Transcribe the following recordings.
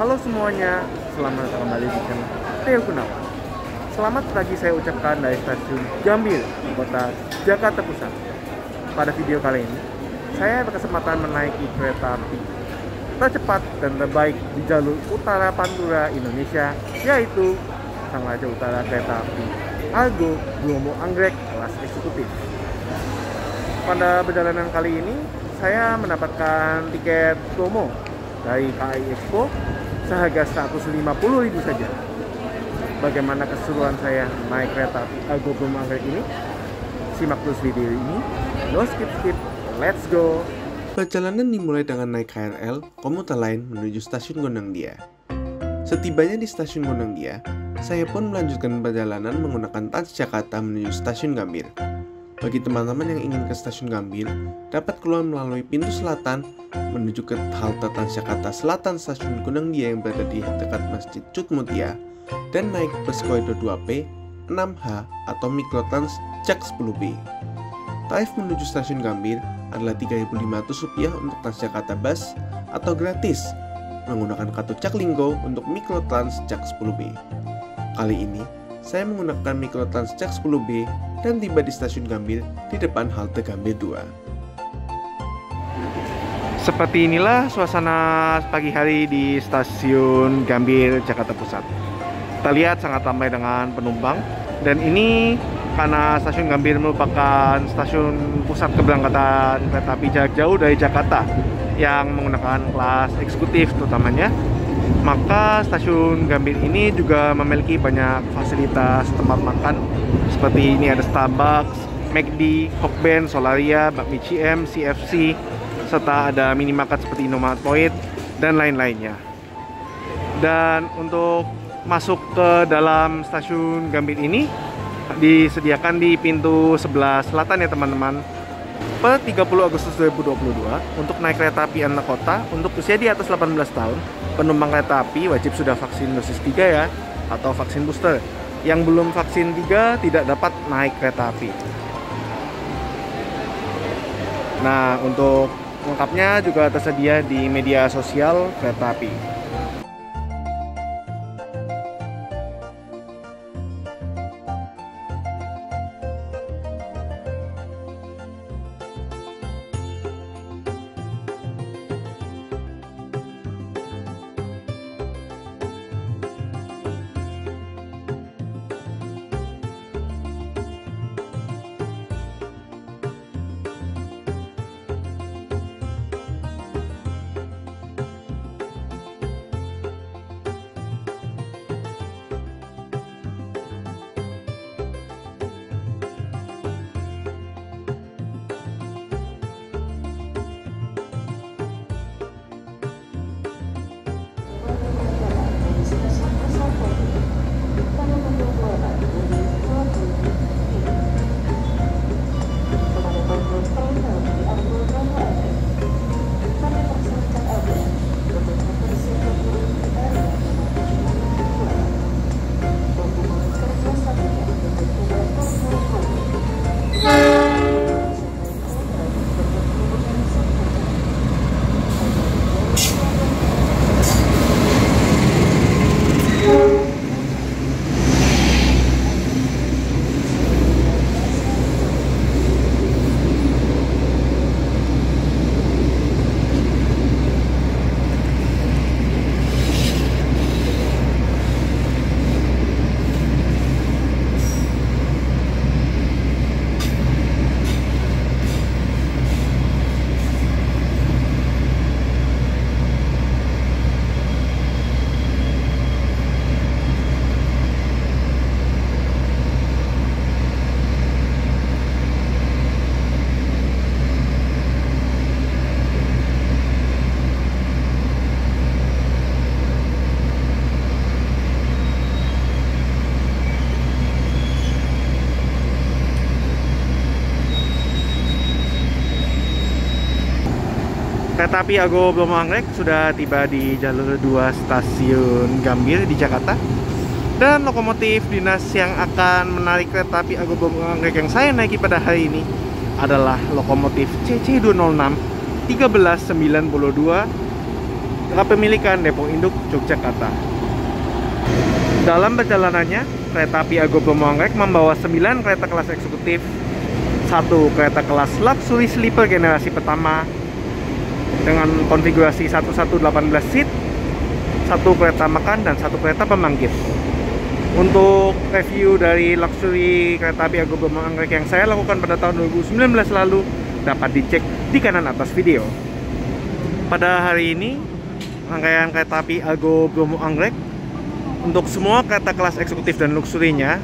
Halo semuanya, selamat datang kembali di channel Theo Gunawan. Selamat pagi saya ucapkan dari stasiun Gambir, kota Jakarta Pusat. Pada video kali ini, saya berkesempatan menaiki kereta api tercepat dan terbaik di jalur utara Pantura Indonesia, yaitu Sang Raja Utara Kereta Api Argo Bromo Anggrek kelas eksekutif. Pada perjalanan kali ini, saya mendapatkan tiket promo dari KAI Expo seharga 150.000 saja. Bagaimana keseruan saya naik kereta api Argo Bromo Anggrek ini? Simak terus video ini. No skip, let's go. Perjalanan dimulai dengan naik KRL komuter lain menuju stasiun Gondangdia. Setibanya di stasiun Gondangdia, saya pun melanjutkan perjalanan menggunakan Transjakarta menuju stasiun Gambir. Bagi teman-teman yang ingin ke stasiun Gambir, dapat keluar melalui pintu selatan menuju ke halte Transjakarta Selatan Stasiun Gondangdia yang berada di dekat Masjid Cut Mutia, dan naik bus koridor 2P, 6H atau Mikrotrans Jak 10B. Tarif menuju stasiun Gambir adalah Rp3.500 untuk Transjakarta Bus atau gratis menggunakan kartu Jaklinggo untuk Mikrotrans Jak 10B. Kali ini, saya menggunakan Mikrotrans Jak 10B dan tiba di stasiun Gambir di depan halte Gambir 2. Seperti inilah suasana pagi hari di stasiun Gambir, Jakarta Pusat. Kita lihat sangat ramai dengan penumpang, dan ini karena stasiun Gambir merupakan stasiun pusat keberangkatan kereta api jarak jauh dari Jakarta yang menggunakan kelas eksekutif terutamanya, maka stasiun Gambir ini juga memiliki banyak fasilitas tempat makan seperti ini ada Starbucks, McD, Hokben, Solaria, Bakmi CM, CFC, serta ada minimarket seperti Indomaret Point dan lain-lainnya. Dan untuk masuk ke dalam stasiun Gambir ini disediakan di pintu sebelah selatan ya teman-teman. Per 30 Agustus 2022 untuk naik kereta api antar kota untuk usia di atas 18 tahun, penumpang kereta api wajib sudah vaksin dosis 3 ya, atau vaksin booster. Yang belum vaksin 3 tidak dapat naik kereta api. Nah, untuk lengkapnya juga tersedia di media sosial kereta api. Kereta api Argo Bromo Anggrek sudah tiba di jalur 2 stasiun Gambir di Jakarta. Dan lokomotif dinas yang akan menarik kereta api Argo Bromo Anggrek yang saya naiki pada hari ini adalah lokomotif CC206 1392 kepemilikan Depo Induk Yogyakarta. Dalam perjalanannya, kereta api Argo Bromo Anggrek membawa 9 kereta kelas eksekutif, 1 kereta kelas luxury sleeper generasi pertama dengan konfigurasi 1118 seat, 1 kereta makan, dan 1 kereta pembangkit. Untuk review dari luxury kereta api Argo Bromo Anggrek yang saya lakukan pada tahun 2019 lalu dapat dicek di kanan atas video. Pada hari ini, rangkaian kereta api Argo Bromo Anggrek untuk semua kereta kelas eksekutif dan luxurinya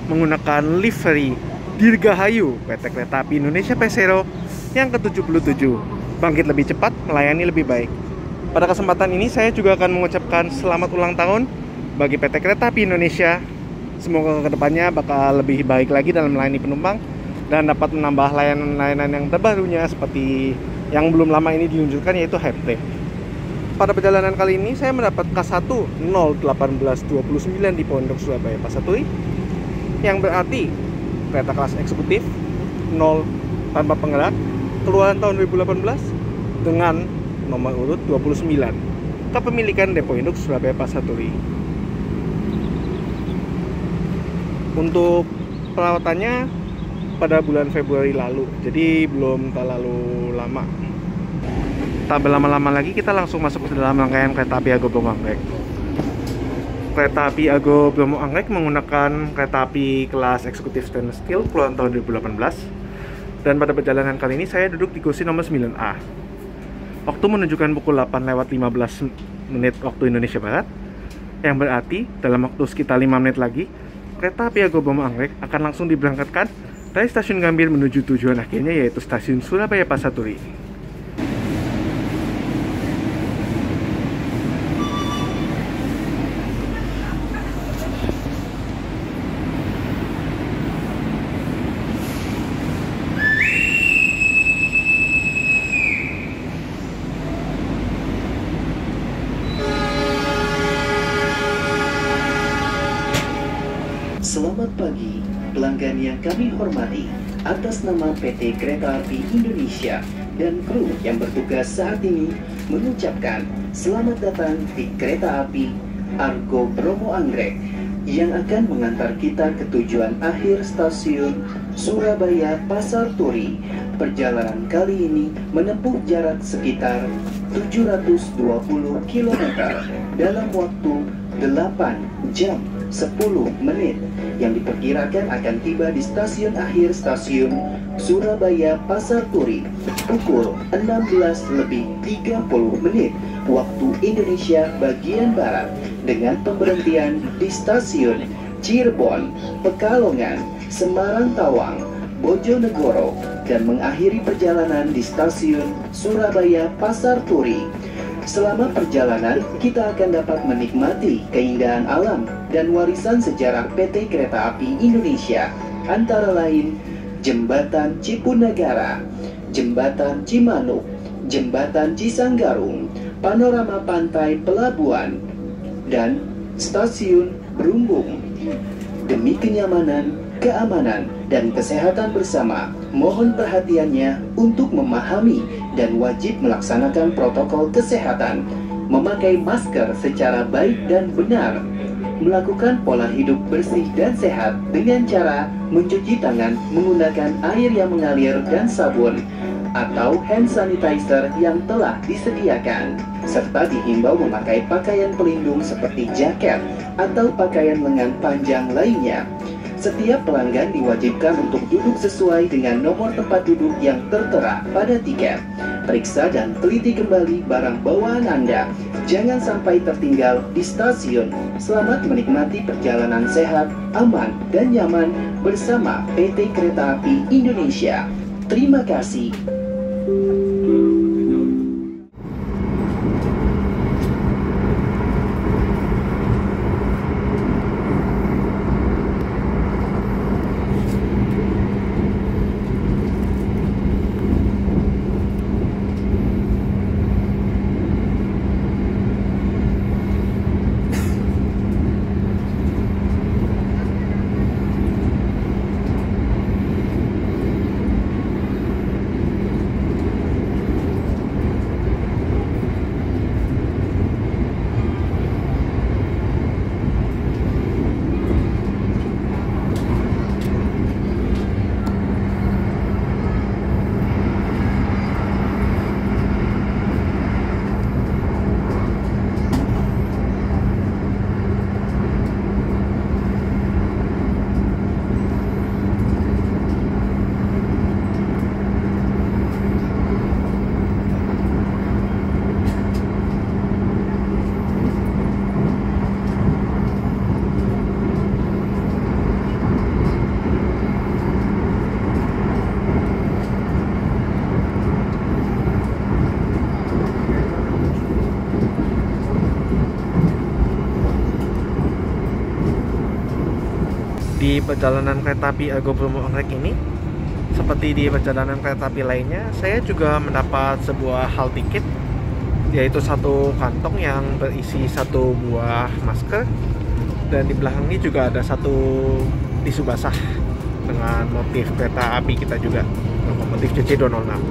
menggunakan livery Dirgahayu PT Kereta Api Indonesia Persero yang ke-77, bangkit lebih cepat, melayani lebih baik. Pada kesempatan ini saya juga akan mengucapkan selamat ulang tahun bagi PT Kereta Api Indonesia. Semoga kedepannya bakal lebih baik lagi dalam melayani penumpang dan dapat menambah layanan-layanan yang terbarunya seperti yang belum lama ini diluncurkan, yaitu Hype. Pada perjalanan kali ini saya mendapat K1 01829 di Pondok Surabaya Pasaturi, yang berarti kereta kelas eksekutif 0 tanpa penggerak, keluaran tahun 2018 dengan nomor urut 29, kepemilikan Depo Induk Surabaya Pasaturi. Untuk perawatannya pada bulan Februari lalu, jadi belum terlalu lama. Tak berlama-lama lagi, kita langsung masuk ke dalam rangkaian kereta api Argo Bromo Anggrek. Kereta api Argo Bromo Anggrek menggunakan kereta api kelas eksekutif stainless steel keluaran tahun 2018, dan pada perjalanan kali ini saya duduk di kursi nomor 9A. Waktu menunjukkan pukul 8:15 waktu Indonesia Barat, yang berarti dalam waktu sekitar 5 menit lagi kereta api Argo Bromo Anggrek akan langsung diberangkatkan dari stasiun Gambir menuju tujuan akhirnya, yaitu stasiun Surabaya Pasaturi. Selamat pagi, pelanggan yang kami hormati. Atas nama PT Kereta Api Indonesia dan kru yang bertugas saat ini mengucapkan selamat datang di Kereta Api Argo Bromo Anggrek yang akan mengantar kita ke tujuan akhir stasiun Surabaya Pasar Turi. Perjalanan kali ini menempuh jarak sekitar 720 km dalam waktu 8 jam 10 menit yang diperkirakan akan tiba di stasiun akhir stasiun Surabaya Pasar Turi pukul 16:30 waktu Indonesia bagian Barat, dengan pemberhentian di stasiun Cirebon, Pekalongan, Semarang Tawang, Bojonegoro, dan mengakhiri perjalanan di stasiun Surabaya Pasar Turi. Selama perjalanan, kita akan dapat menikmati keindahan alam dan warisan sejarah PT Kereta Api Indonesia, antara lain Jembatan Cipunagara, Jembatan Cimanuk, Jembatan Cisanggarung, panorama pantai Pelabuhan, dan Stasiun Berumbung. Demi kenyamanan, keamanan, dan kesehatan bersama, mohon perhatiannya untuk memahami dan wajib melaksanakan protokol kesehatan, memakai masker secara baik dan benar, melakukan pola hidup bersih dan sehat dengan cara mencuci tangan menggunakan air yang mengalir dan sabun atau hand sanitizer yang telah disediakan, serta dihimbau memakai pakaian pelindung seperti jaket atau pakaian lengan panjang lainnya. Setiap pelanggan diwajibkan untuk duduk sesuai dengan nomor tempat duduk yang tertera pada tiket. Periksa dan teliti kembali barang bawaan Anda. Jangan sampai tertinggal di stasiun. Selamat menikmati perjalanan sehat, aman, dan nyaman bersama PT Kereta Api Indonesia. Terima kasih. Di perjalanan kereta api Argo Bromo Anggrek ini, seperti di perjalanan kereta api lainnya, saya juga mendapat sebuah hal tiket, yaitu satu kantong yang berisi satu buah masker, dan di belakang ini juga ada satu tisu basah dengan motif kereta api kita juga, motif CC206.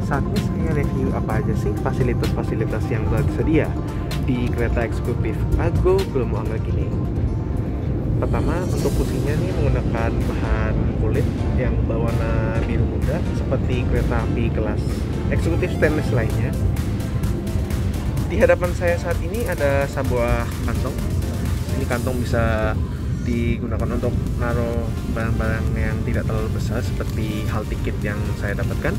Saat ini saya review apa aja sih fasilitas-fasilitas yang tersedia di kereta eksekutif Argo Bromo Anggrek ini. Pertama, untuk kursinya nih menggunakan bahan kulit yang berwarna biru muda seperti kereta api kelas eksekutif stainless lainnya. Di hadapan saya saat ini ada sebuah kantong. Ini kantong bisa digunakan untuk naruh barang-barang yang tidak terlalu besar seperti hal tiket yang saya dapatkan.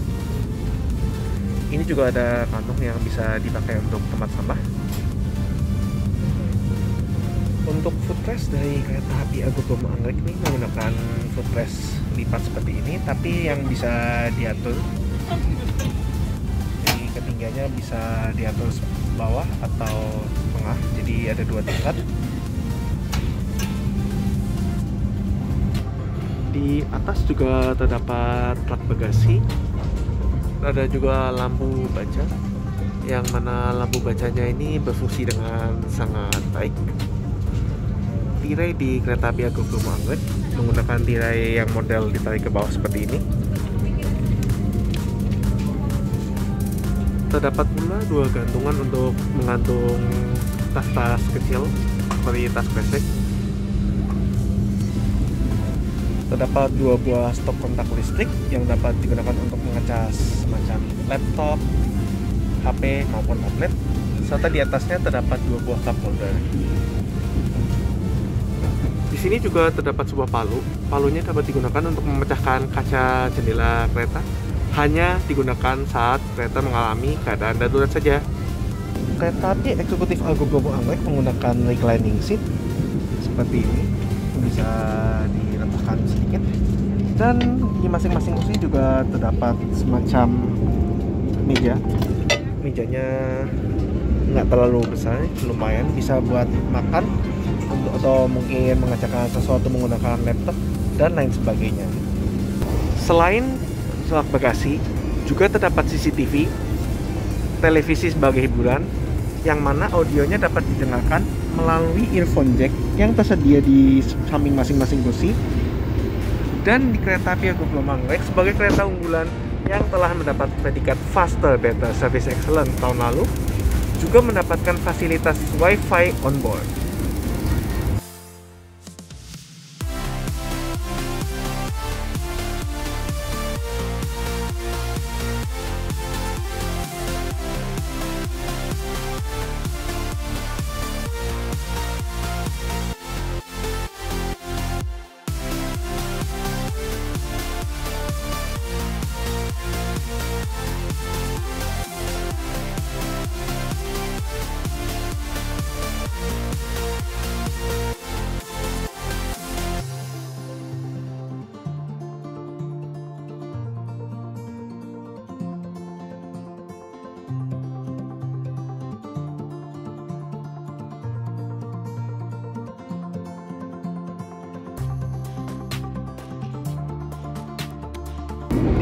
Ini juga ada kantong yang bisa dipakai untuk tempat sampah. Untuk footrest dari kereta api Argo Bromo Anggrek ini menggunakan footrest lipat seperti ini, tapi yang bisa diatur. Jadi ketinggiannya bisa diatur bawah atau tengah, jadi ada dua tingkat. Di atas juga terdapat rak bagasi. Ada juga lampu baca, yang mana lampu bacanya ini berfungsi dengan sangat baik. Tirai di kereta api Argo Bromo Anggrek menggunakan tirai yang model ditarik ke bawah seperti ini. Terdapat pula dua gantungan untuk menggantung tas-tas kecil seperti tas kresek. Terdapat dua buah stop kontak listrik yang dapat digunakan untuk mengecas semacam laptop, HP maupun tablet, serta di atasnya terdapat dua buah cup holder. Di sini juga terdapat sebuah palu. Palunya dapat digunakan untuk memecahkan kaca jendela kereta. Hanya digunakan saat kereta mengalami keadaan darurat saja. Kereta api eksekutif Argo Bromo Anggrek menggunakan reclining seat seperti ini, bisa direntahkan sedikit. Dan di masing-masing kursi juga terdapat semacam meja. Mejanya nggak terlalu besar, lumayan bisa buat makan atau mungkin mengerjakan sesuatu menggunakan laptop dan lain sebagainya. Selain rak bagasi, juga terdapat CCTV, televisi sebagai hiburan, yang mana audionya dapat didengarkan melalui earphone jack yang tersedia di samping masing-masing kursi. Dan di kereta api Argo Bromo Anggrek sebagai kereta unggulan yang telah mendapat predikat Faster Better Service Excellent tahun lalu, juga mendapatkan fasilitas Wi-Fi on board.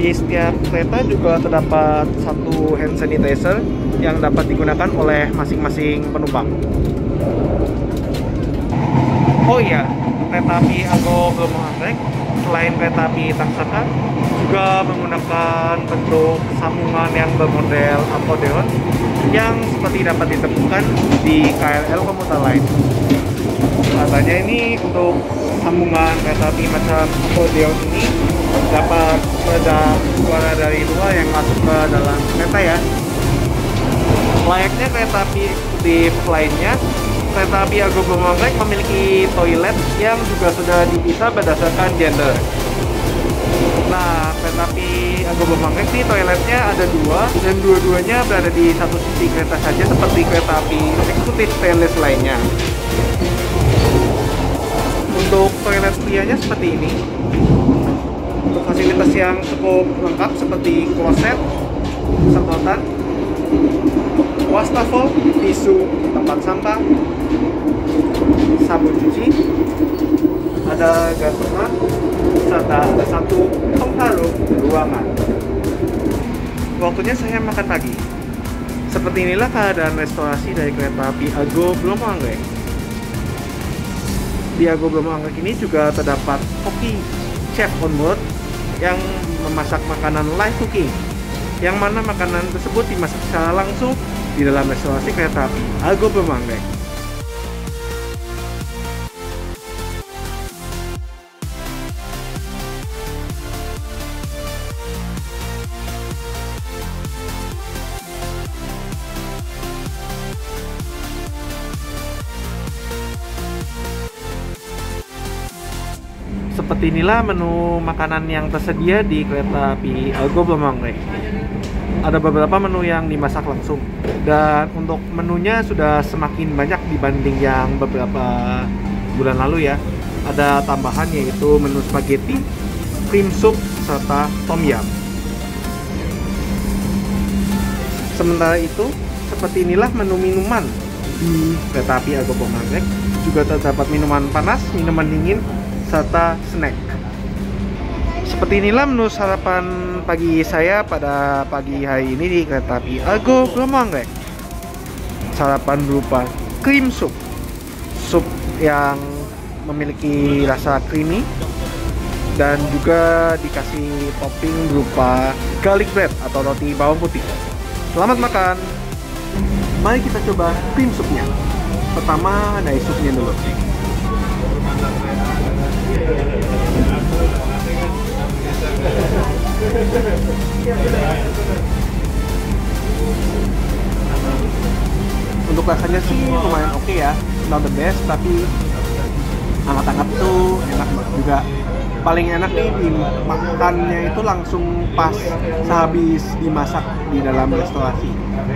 Di setiap kereta juga terdapat satu hand sanitizer yang dapat digunakan oleh masing-masing penumpang. Oh iya, kereta api Argo Bromo Anggrek selain kereta api Taksaka juga menggunakan bentuk sambungan yang bermodel akcordeon yang seperti dapat ditemukan di KRL komuter lain. Katanya ini untuk sambungan kereta api macam akcordeon ini dapat meredam suara dari luar yang masuk ke dalam kereta ya. Layaknya kereta api eksekutif lainnya, kereta api Argo Bromo Anggrek memiliki toilet yang juga sudah dipisah berdasarkan gender. Nah, kereta api Argo Bromo Anggrek ini toiletnya ada dua, dan dua-duanya berada di satu sisi kereta saja seperti kereta api eksekutif stainless lainnya. Untuk toilet prianya seperti ini. Untuk fasilitas yang cukup lengkap seperti kloset, semprotan, wastafel, tisu, tempat sampah, sabun cuci, ada ruangan. Waktunya saya makan pagi. Seperti inilah keadaan restorasi dari kereta api Argo Bromo Anggrek. Di Argo Bromo Anggrek ini juga terdapat koki chef on board yang memasak makanan live cooking, yang mana makanan tersebut dimasak secara langsung di dalam restorasi kereta api Argo Bromo Anggrek. Seperti inilah menu makanan yang tersedia di kereta api Argo Bromo Anggrek. Ada beberapa menu yang dimasak langsung, dan untuk menunya sudah semakin banyak dibanding yang beberapa bulan lalu ya. Ada tambahan yaitu menu spaghetti, cream soup, serta tom yum. Sementara itu, seperti inilah menu minuman di kereta api Argo Bromo Anggrek. Juga terdapat minuman panas, minuman dingin, serta snack. Seperti inilah menu sarapan pagi saya pada pagi hari ini di kereta api Argo Bromo Anggrek. Sarapan berupa cream soup, sup yang memiliki rasa creamy, dan juga dikasih topping berupa garlic bread atau roti bawang putih. Selamat makan. Mari kita coba cream soupnya. Pertama dari supnya dulu. Untuk rasanya sih lumayan oke ya, not the best, tapi hangat-hangat tuh enak banget juga. Paling enak nih dimakannya itu langsung pas sehabis dimasak di dalam restorasi.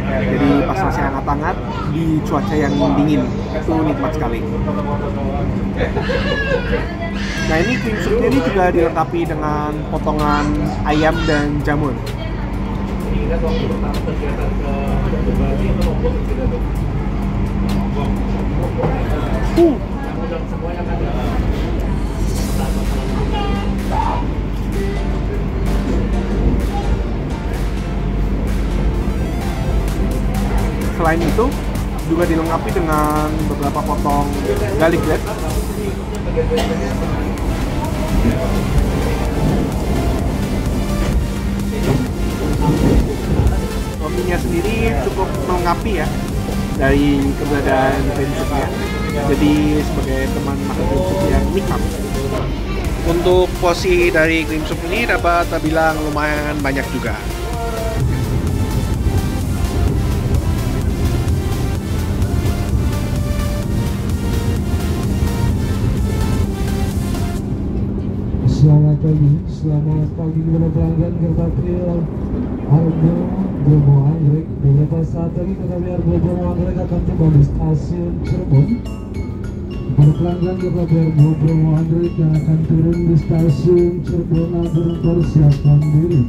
Jadi pas masih hangat-hangat di cuaca yang dingin, itu nikmat sekali. Nah, ini cream soupnya ini juga dilengkapi dengan potongan ayam dan jamur. Selain itu, juga dilengkapi dengan beberapa potong garlic bread. Rotinya sendiri cukup melengkapi ya dari keberadaan cream soupnya. Jadi sebagai teman makan cream soup yang nikmat. Untuk porsi dari cream soup ini dapat terbilang lumayan banyak juga. Selamat pagi kepada pelanggan kereta api Argo Bromo Anggrek. Beberapa saat lagi kereta api Argo Bromo Anggrek akan tiba di stasiun Cirebon. Para pelanggan kereta api Argo Bromo Anggrek yang akan turun di stasiun Cirebon agar persiapkan diri.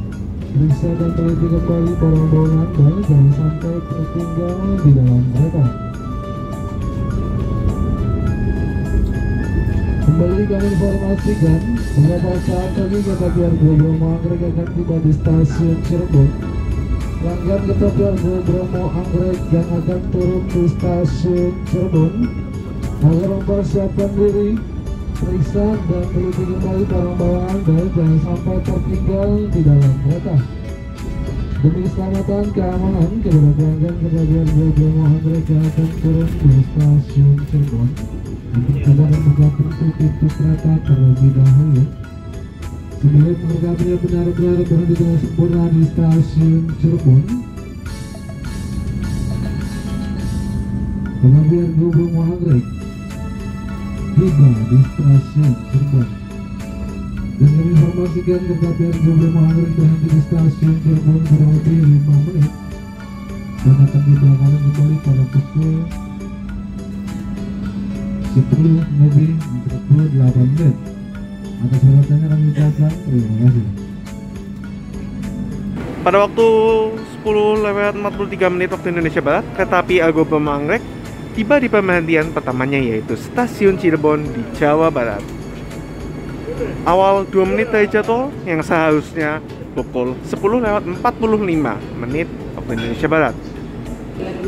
Periksa dan teliti kembali barang bawaan Anda, jangan sampai tertinggal di dalam kereta. Kembali kami informasikan, beberapa saat lagi kereta api Argo Bromo Anggrek akan tiba di stasiun Cirebon. Pelanggan kereta api Argo Bromo Anggrek yang akan turun di stasiun Cirebon agar mempersiapkan diri, periksa dan teliti kembali barang bawaan Anda, jangan sampai tertinggal di dalam kereta. Demi keselamatan keamanan kepada pelanggan kereta api Argo Bromo Anggrek yang akan turun di stasiun Cirebon, Anda akan buka pintu kereta terlebih dahulu. Sebelum kereta api benar-benar berhenti dengan sempurna di stasiun Cirebon, kereta api Argo Bromo Anggrek tiba di stasiun Cirebon. Dan kami informasikan kereta api Argo Bromo Anggrek berhenti di stasiun Cirebon kurang lebih 5 menit dan akan diberangkatkan kembali pada pukul 10:48 menit. Atas perhatiannya kami ucapkan terima kasih. Pada waktu 10:43 menit waktu Indonesia Barat, kereta api Argo Bromo Anggrek tiba di pemberhentian pertamanya, yaitu stasiun Cirebon di Jawa Barat. Awal 2 menit dari jadwal yang seharusnya pukul 10:45 waktu Indonesia Barat.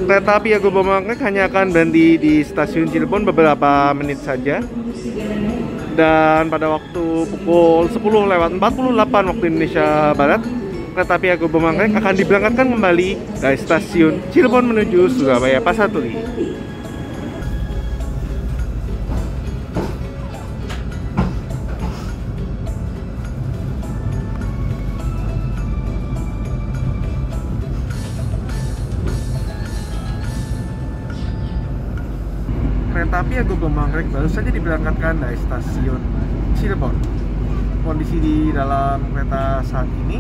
Kereta api Argo Boma Anggrek hanya akan berhenti di stasiun Cirebon beberapa menit saja. Dan pada waktu pukul 10:48 waktu Indonesia Barat, kereta api Argo Boma Anggrek akan diberangkatkan kembali dari stasiun Cirebon menuju Surabaya Pasar Turi. Kereta api Argo Boma Anggrek baru saja diberangkatkan dari stasiun Cirebon. Kondisi di dalam kereta saat ini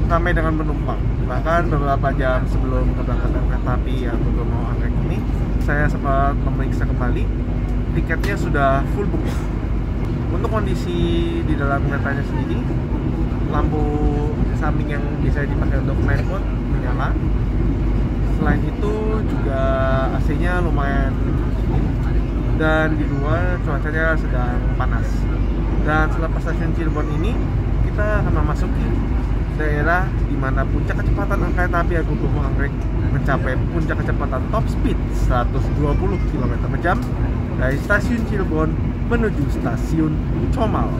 ramai dengan penumpang. Bahkan beberapa jam sebelum keberangkatan kereta api Argo Boma Anggrek ini, saya sempat memeriksa kembali, tiketnya sudah full book. Untuk kondisi di dalam keretanya sendiri, lampu samping yang bisa dipakai untuk night mode menyala. Selain itu juga AC-nya lumayan dingin dan di luar cuacanya sedang panas. Dan selepas stasiun Cirebon ini, kita akan memasuki daerah di mana puncak kecepatan kereta api Argo Boma Anggrek mencapai puncak kecepatan top speed 120 km/jam dari stasiun Cirebon menuju stasiun Comal.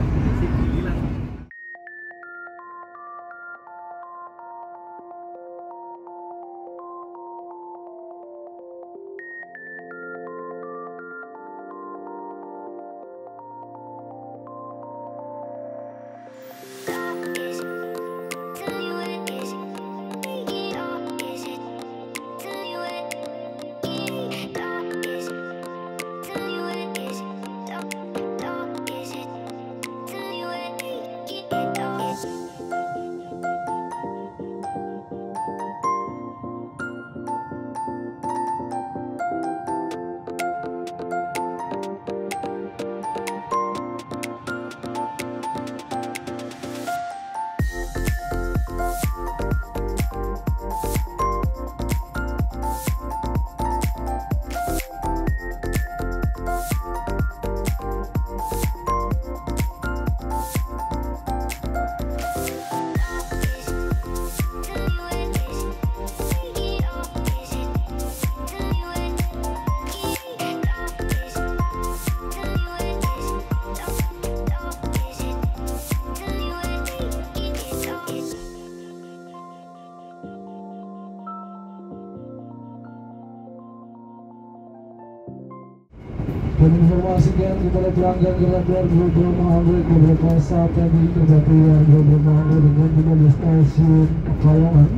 Dan informasikan kepada pelanggan kereta Argo Boma Anggrek beberapa saat tadi kereta api Argo Boma Anggrek dengan tiba di stasiun Pekalongan.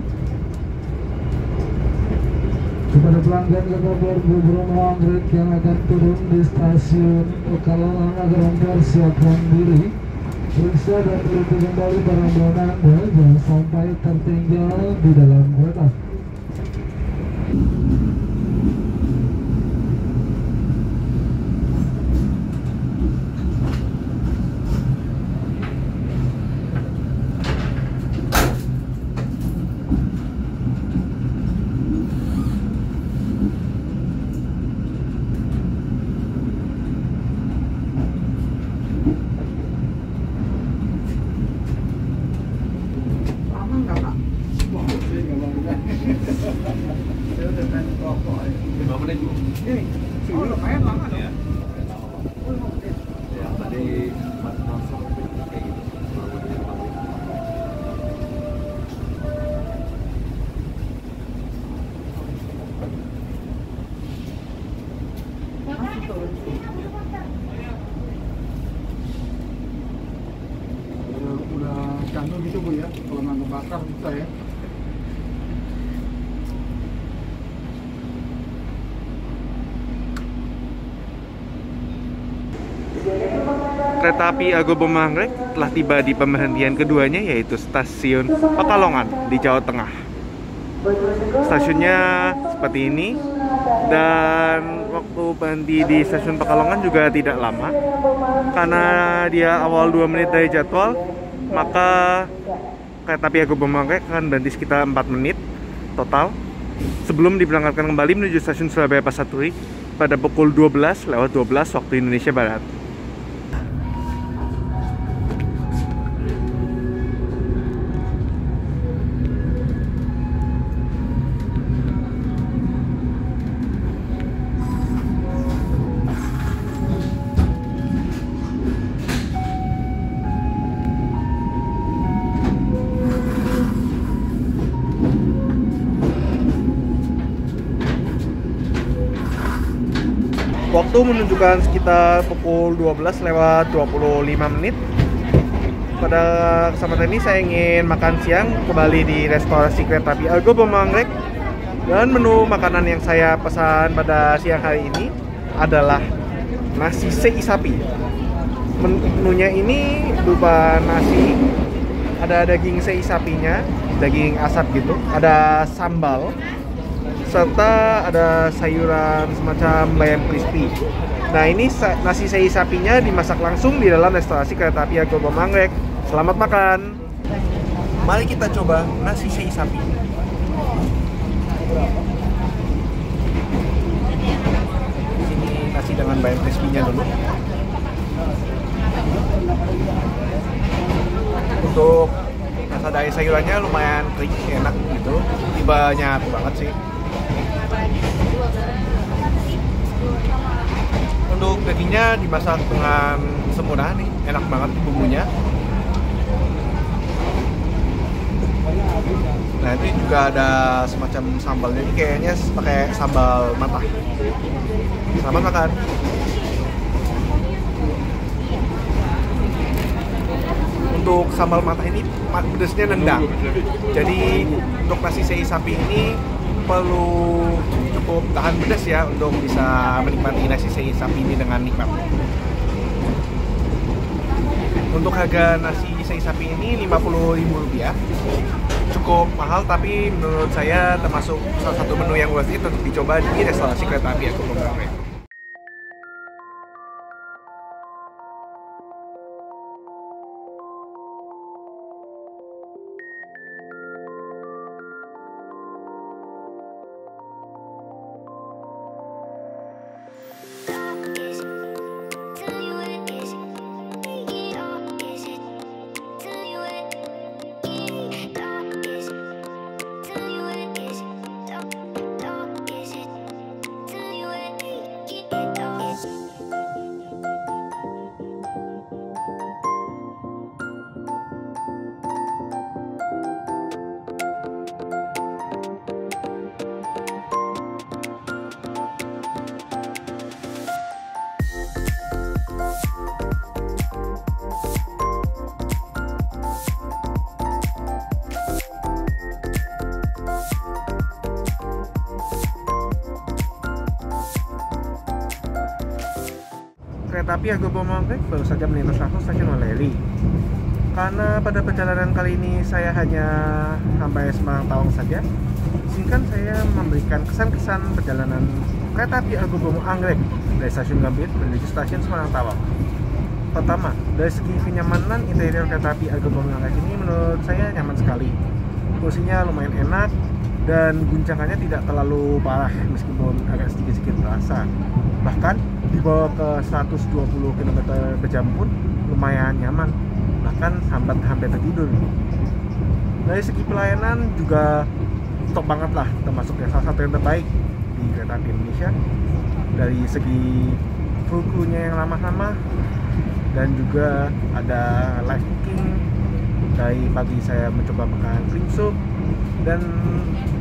Kepada pelanggan kereta api Argo Boma Anggrek yang akan turun di stasiun Pekalongan agar mempersiapkan diri, periksa dan berhenti kembali barang bawaan Anda, jangan sampai tertinggal di dalam kereta. Udah canggih gitu Bu ya, kalau nggak ngebakar bisa ya. Kereta api Argo Boma Anggrek telah tiba di pemberhentian keduanya, yaitu stasiun Pekalongan di Jawa Tengah. Stasiunnya seperti ini, dan waktu berhenti di stasiun Pekalongan juga tidak lama. Karena dia awal 2 menit dari jadwal, maka kereta api Argo Boma Anggrek akan berhenti sekitar 4 menit total sebelum diberangkatkan kembali menuju stasiun Surabaya Pasar Turi pada pukul 12:12 waktu Indonesia Barat. Waktu menunjukkan sekitar pukul 12 lewat 25 menit. Pada kesempatan ini saya ingin makan siang kembali di restorasi Kereta Api Argo Bromo Anggrek. Dan menu makanan yang saya pesan pada siang hari ini adalah nasi sei sapi. Menunya ini berupa nasi, ada daging sei sapinya, daging asap gitu, ada sambal, serta ada sayuran semacam bayam crispy. Nah, ini nasi sei sapinya dimasak langsung di dalam restorasi Kereta Api Argo Bromo Anggrek. Selamat makan. Mari kita coba nasi sei sapi. Ini nasi dengan bayam crispy-nya dulu. Untuk rasa dari sayurannya lumayan kering, enak gitu. Tibanya banget sih. Untuk dagingnya dimasak dengan sempurna nih, enak banget bumbunya. Nah, ini juga ada semacam sambalnya, ini kayaknya pakai sambal matah. Selamat makan. Untuk sambal matah ini pedesnya nendang. Jadi untuk nasi sei sapi ini perlu cukup tahan pedas ya untuk bisa menikmati nasi sei sapi ini dengan nikmat. Untuk harga nasi sei sapi ini Rp50.000. Cukup mahal, tapi menurut saya termasuk salah satu menu yang worth it untuk dicoba di restorasi Kereta Api Argo Bromo Anggrek. Kereta Api Argo Bromo Anggrek baru saja melintas langsung stasiun Waleri. Karena pada perjalanan kali ini saya hanya sampai Semarang Tawang saja, izinkan saya memberikan kesan-kesan perjalanan Kereta Api Argo Bromo Anggrek dari stasiun Gambir menuju stasiun Semarang Tawang. Pertama, dari segi kenyamanan interior Kereta Api Argo Bromo Anggrek ini menurut saya nyaman sekali. Kursinya lumayan enak dan guncangannya tidak terlalu parah meskipun agak sedikit-sedikit terasa. Bahkan dibawa ke 120 km per jam pun lumayan nyaman, bahkan hampir tertidur. Dari segi pelayanan juga top banget lah, termasuk yang salah satu yang terbaik di Kereta Api Indonesia. Dari segi kru-krunya yang ramah-ramah, dan juga ada live cooking. Dari pagi saya mencoba makan cream soup, dan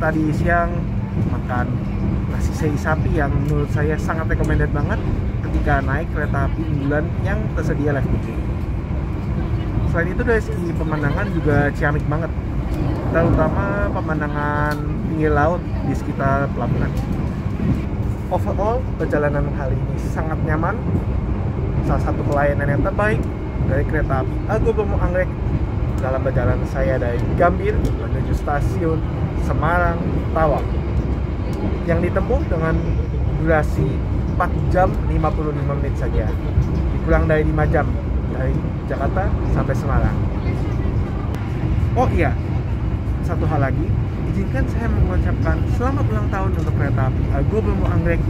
tadi siang makan nasi sei sapi yang menurut saya sangat recommended banget ketika naik kereta api unggulan yang tersedia live cooking. Selain itu dari segi pemandangan juga ciamik banget, terutama pemandangan pinggir laut di sekitar pelabuhan. Overall, perjalanan hari ini sangat nyaman. Salah satu pelayanan yang terbaik dari Kereta Api Argo Bromo Anggrek dalam perjalanan saya dari Gambir menuju stasiun Semarang Tawang, yang ditempuh dengan durasi 4 jam 55 menit saja, dikurang dari 5 jam dari Jakarta sampai Semarang. Oh iya, satu hal lagi, izinkan saya mengucapkan selamat ulang tahun untuk Kereta Api Argo Bromo Anggrek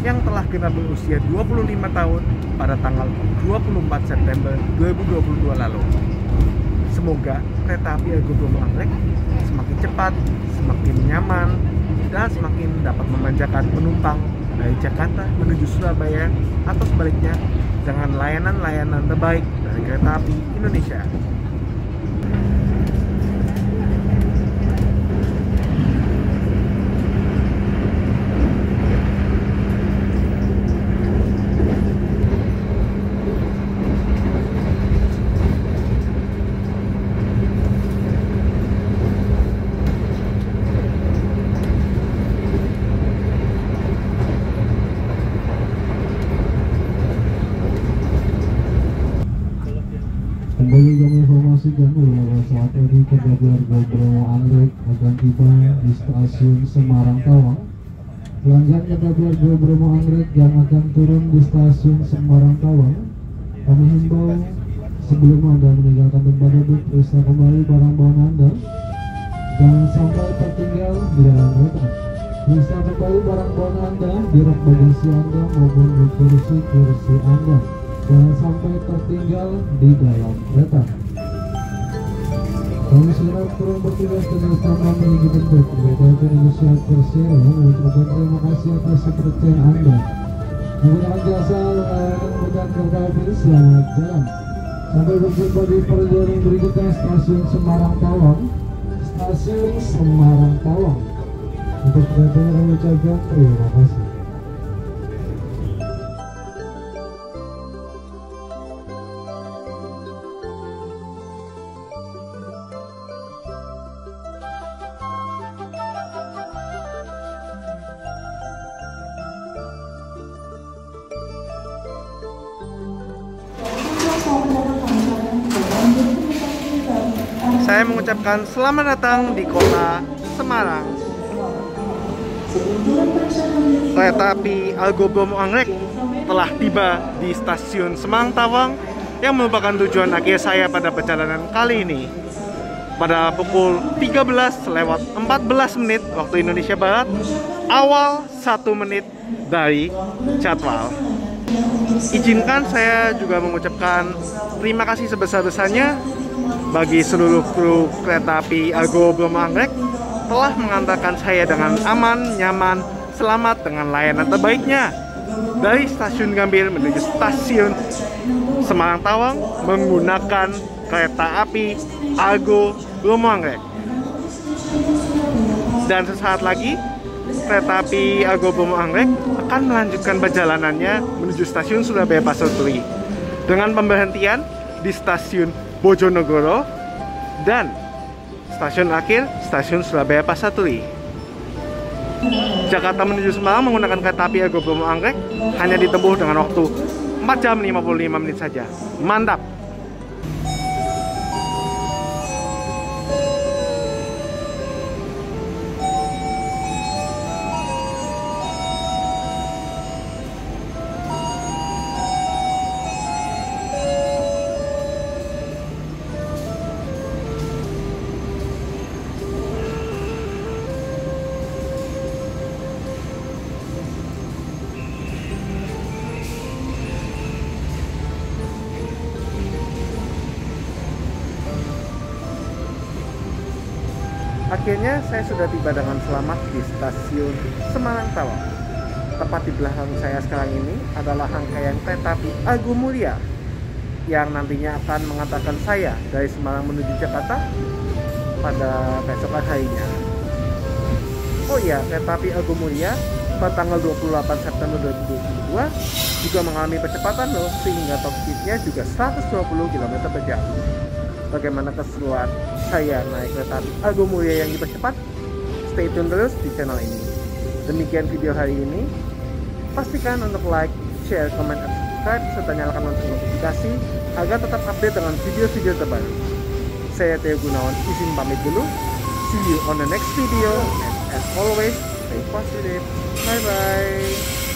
yang telah genap berusia 25 tahun pada tanggal 24 September 2022 lalu. Semoga Kereta Api Argo Bromo Anggrek semakin cepat, semakin nyaman, dan semakin dapat memanjakan penumpang dari Jakarta menuju Surabaya atau sebaliknya dengan layanan-layanan terbaik dari Kereta Api Indonesia. Kembali kami informasikan bahwa saat ini kereta api Argo Bromo Anggrek akan tiba di stasiun Semarang Tawang. Pelanggan kereta api Argo Bromo Anggrek yang akan turun di stasiun Semarang Tawang, kami himbau sebelum Anda meninggalkan tempat duduk, periksa kembali barang bawaan Anda. Jangan sampai tertinggal di dalam kereta. Periksa kembali barang bawaan Anda di rak bagasi Anda maupun di kursi-kursi Anda. Jangan sampai tertinggal di dalam kereta. Kami segera turun bertugas dengan sama manajemen baik kereta api Indonesia Persero mengucapkan terima kasih atas kepercayaan Anda. Menggunakan jasa layanan angkutan kereta api, selamat jalan. Sampai berjumpa di perjalanan berikutnya, stasiun Semarang Tawang. Stasiun Semarang Tawang. Untuk kereta kami ucapkan terima kasih. Saya mengucapkan selamat datang di kota Semarang. Kereta api Argo Bromo Anggrek telah tiba di stasiun Semarang Tawang yang merupakan tujuan akhir saya pada perjalanan kali ini. Pada pukul 13:14 waktu Indonesia Barat, awal 1 menit dari jadwal. Izinkan saya juga mengucapkan terima kasih sebesar-besarnya bagi seluruh kru kereta api Argo Bromo Anggrek telah mengantarkan saya dengan aman, nyaman, selamat dengan layanan terbaiknya dari stasiun Gambir menuju stasiun Semarang Tawang menggunakan kereta api Argo Bromo Anggrek. Dan sesaat lagi kereta api Argo Bromo Anggrek akan melanjutkan perjalanannya menuju stasiun Surabaya Pasar Turi dengan pemberhentian di stasiun Bojonegoro dan stasiun akhir stasiun Surabaya Pasar Turi. Jakarta menuju Semarang menggunakan kereta api Argo Bromo Anggrek hanya ditempuh dengan waktu 4 jam 55 menit saja. Mantap! Akhirnya saya sudah tiba dengan selamat di stasiun Semarang Tawang. Tepat di belakang saya sekarang ini adalah rangkaian kereta api Argo Mulia yang nantinya akan mengantarkan saya dari Semarang menuju Jakarta pada besokan harinya. Oh iya, kereta api Argo Mulia pada tanggal 28 September 2022 juga mengalami percepatan loh, sehingga top speed-nya juga 120 km per jam. Bagaimana keseruan saya naik kereta api Argo Mulia yang dipercepat? Stay tune terus di channel ini. Demikian video hari ini. Pastikan untuk like, share, comment, dan subscribe serta nyalakan lonceng notifikasi agar tetap update dengan video-video terbaru. Saya Theo Gunawan izin pamit dulu. See you on the next video, and as always, stay positive. Bye bye.